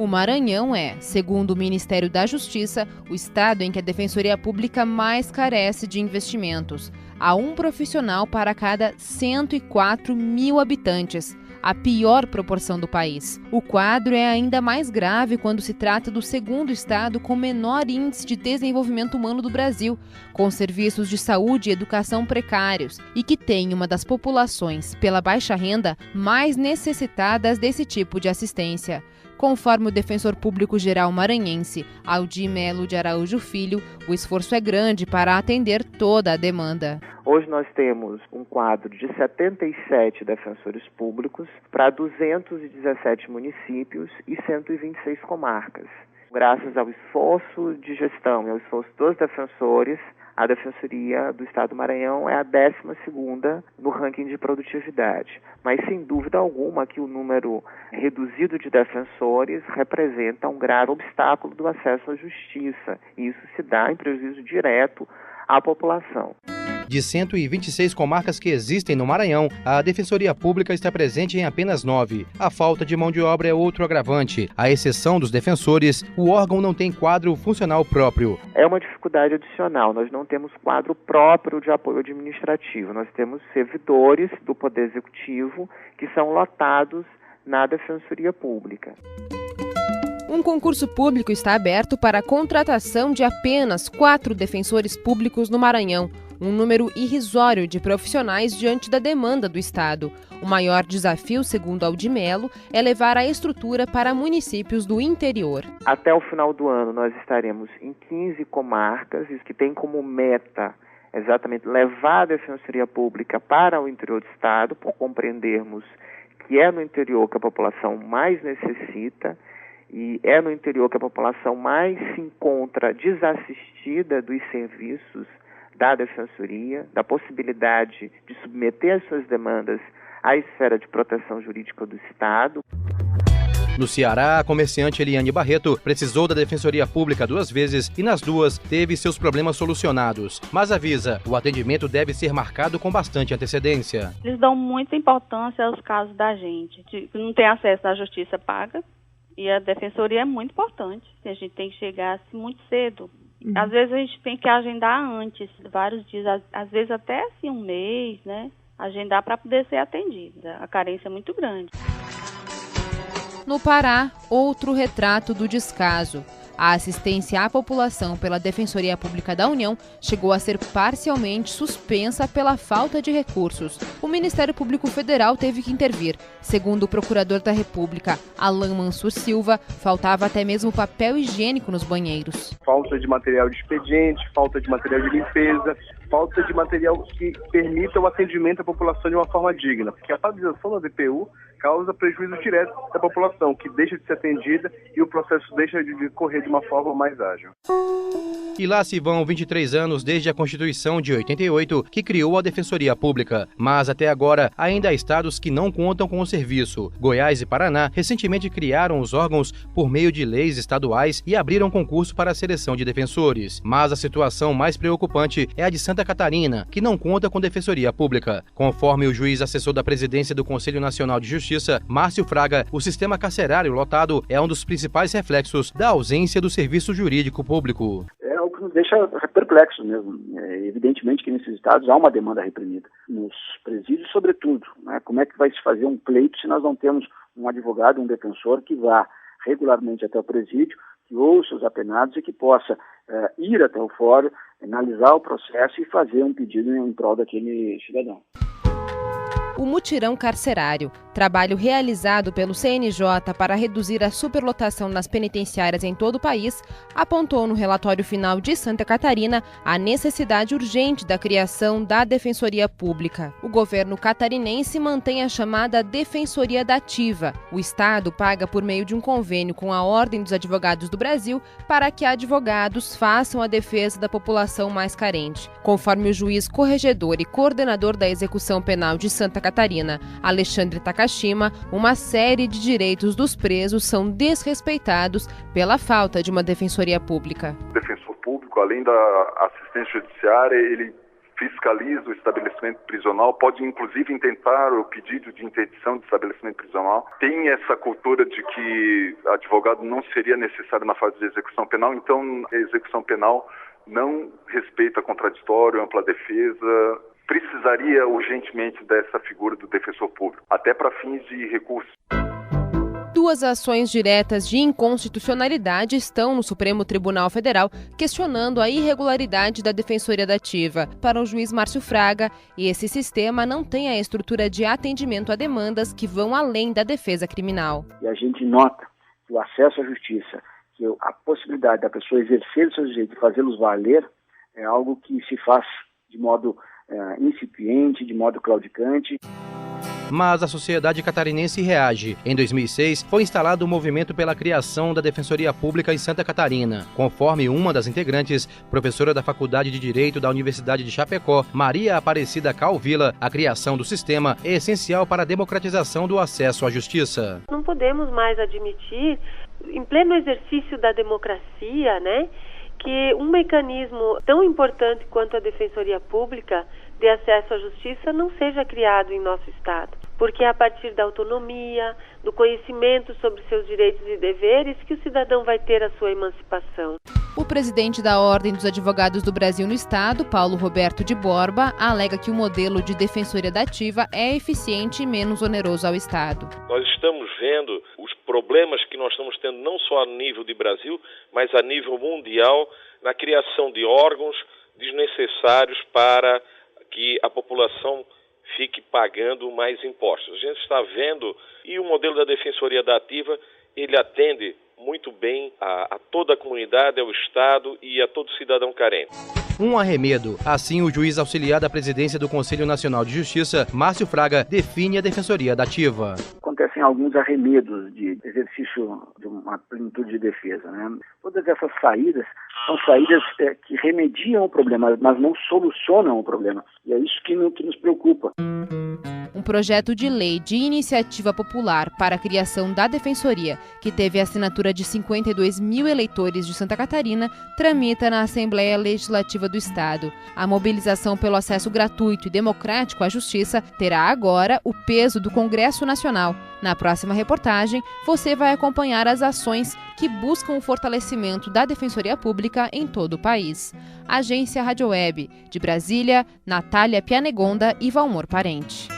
O Maranhão é, segundo o Ministério da Justiça, o estado em que a Defensoria Pública mais carece de investimentos. Há um profissional para cada 104 mil habitantes, a pior proporção do país. O quadro é ainda mais grave quando se trata do segundo estado com menor índice de desenvolvimento humano do Brasil, com serviços de saúde e educação precários e que tem uma das populações, pela baixa renda, mais necessitadas desse tipo de assistência. Conforme o defensor público geral maranhense, Aldir Melo de Araújo Filho, o esforço é grande para atender toda a demanda. Hoje nós temos um quadro de 77 defensores públicos para 217 municípios e 126 comarcas. Graças ao esforço de gestão e ao esforço dos defensores, a Defensoria do Estado do Maranhão é a 12ª no ranking de produtividade. Mas, sem dúvida alguma, que o número reduzido de defensores representa um grave obstáculo do acesso à justiça. E isso se dá em prejuízo direto à população. De 126 comarcas que existem no Maranhão, a Defensoria Pública está presente em apenas 9. A falta de mão de obra é outro agravante. À exceção dos defensores, o órgão não tem quadro funcional próprio. É uma dificuldade adicional. Nós não temos quadro próprio de apoio administrativo. Nós temos servidores do Poder Executivo que são lotados na Defensoria Pública. Um concurso público está aberto para a contratação de apenas 4 defensores públicos no Maranhão, um número irrisório de profissionais diante da demanda do Estado. O maior desafio, segundo Aldir Melo, é levar a estrutura para municípios do interior. Até o final do ano nós estaremos em 15 comarcas, isso que tem como meta exatamente levar a Defensoria Pública para o interior do Estado, por compreendermos que é no interior que a população mais necessita, e é no interior que a população mais se encontra desassistida dos serviços da Defensoria, da possibilidade de submeter as suas demandas à esfera de proteção jurídica do Estado. No Ceará, a comerciante Eliane Barreto precisou da Defensoria Pública 2 vezes e nas 2 teve seus problemas solucionados. Mas avisa, o atendimento deve ser marcado com bastante antecedência. Eles dão muita importância aos casos da gente, que não tem acesso à justiça paga. E a defensoria é muito importante. A gente tem que chegar assim, muito cedo. Às vezes a gente tem que agendar antes, vários dias, às vezes até assim, um mês, né? Agendar para poder ser atendida. A carência é muito grande. No Pará, outro retrato do descaso. A assistência à população pela Defensoria Pública da União chegou a ser parcialmente suspensa pela falta de recursos. O Ministério Público Federal teve que intervir. Segundo o Procurador da República, Alan Mansur Silva, faltava até mesmo papel higiênico nos banheiros. Falta de material de expediente, falta de material de limpeza, falta de material que permita o atendimento à população de uma forma digna. Porque a paralisação da DPU causa prejuízo direto da população, que deixa de ser atendida e o processo deixa de correr de uma forma mais ágil. E lá se vão 23 anos desde a Constituição de 88, que criou a Defensoria Pública. Mas até agora, ainda há estados que não contam com o serviço. Goiás e Paraná recentemente criaram os órgãos por meio de leis estaduais e abriram concurso para a seleção de defensores. Mas a situação mais preocupante é a de Santa Catarina, que não conta com Defensoria Pública. Conforme o juiz assessor da presidência do Conselho Nacional de Justiça, Márcio Fraga, o sistema carcerário lotado é um dos principais reflexos da ausência do serviço jurídico público. É algo que nos deixa perplexos mesmo. Evidentemente que nesses estados há uma demanda reprimida. Nos presídios, sobretudo, né? Como é que vai se fazer um pleito se nós não temos um advogado, um defensor que vá regularmente até o presídio, que ouça os apenados e que possa ir até o fórum, analisar o processo e fazer um pedido em prol daquele cidadão. O mutirão carcerário, trabalho realizado pelo CNJ para reduzir a superlotação nas penitenciárias em todo o país, apontou no relatório final de Santa Catarina a necessidade urgente da criação da Defensoria Pública. O governo catarinense mantém a chamada Defensoria Dativa. O Estado paga por meio de um convênio com a Ordem dos Advogados do Brasil para que advogados façam a defesa da população mais carente. Conforme o juiz corregedor e coordenador da execução penal de Santa Catarina, Alexandre Takashima, uma série de direitos dos presos são desrespeitados pela falta de uma defensoria pública. O defensor público, além da assistência judiciária, ele fiscaliza o estabelecimento prisional, pode inclusive intentar o pedido de interdição de estabelecimento prisional. Tem essa cultura de que advogado não seria necessário na fase de execução penal, então a execução penal não respeita contraditório, ampla defesa, precisaria urgentemente dessa figura do defensor público, até para fins de recurso. 2 ações diretas de inconstitucionalidade estão no Supremo Tribunal Federal questionando a irregularidade da Defensoria Dativa. Para o juiz Márcio Fraga, esse sistema não tem a estrutura de atendimento a demandas que vão além da defesa criminal. E a gente nota que o acesso à justiça, que a possibilidade da pessoa exercer os seus direitos e fazê-los valer, é algo que se faz de modo incipiente, de modo claudicante. Mas a sociedade catarinense reage. Em 2006, foi instalado o movimento pela criação da Defensoria Pública em Santa Catarina. Conforme uma das integrantes, professora da Faculdade de Direito da Universidade de Chapecó, Maria Aparecida Calvila, a criação do sistema é essencial para a democratização do acesso à justiça. Não podemos mais admitir, em pleno exercício da democracia, que um mecanismo tão importante quanto a Defensoria Pública de acesso à justiça não seja criado em nosso Estado. Porque é a partir da autonomia, do conhecimento sobre seus direitos e deveres que o cidadão vai ter a sua emancipação. O presidente da Ordem dos Advogados do Brasil no Estado, Paulo Roberto de Borba, alega que o modelo de defensoria dativa é eficiente e menos oneroso ao Estado. Nós estamos vendo os problemas que nós estamos tendo não só a nível de Brasil, mas a nível mundial, na criação de órgãos desnecessários para que a população fique pagando mais impostos. A gente está vendo, e o modelo da Defensoria Dativa, ele atende muito bem a toda a comunidade, ao Estado e a todo cidadão carente. Um arremedo. Assim, o juiz auxiliar da presidência do Conselho Nacional de Justiça, Márcio Fraga, define a Defensoria Dativa. Acontecem alguns arremedos de exercício de uma plenitude de defesa. Todas essas saídas são saídas que remediam o problema, mas não solucionam o problema. E é isso que nos preocupa. Um projeto de lei de iniciativa popular para a criação da Defensoria, que teve a assinatura de 52 mil eleitores de Santa Catarina, tramita na Assembleia Legislativa do Estado. A mobilização pelo acesso gratuito e democrático à justiça terá agora o peso do Congresso Nacional. Na próxima reportagem, você vai acompanhar as ações que buscam o fortalecimento da Defensoria Pública em todo o país. Agência Rádio Web. De Brasília, Natália Pianegonda e Valmor Parente.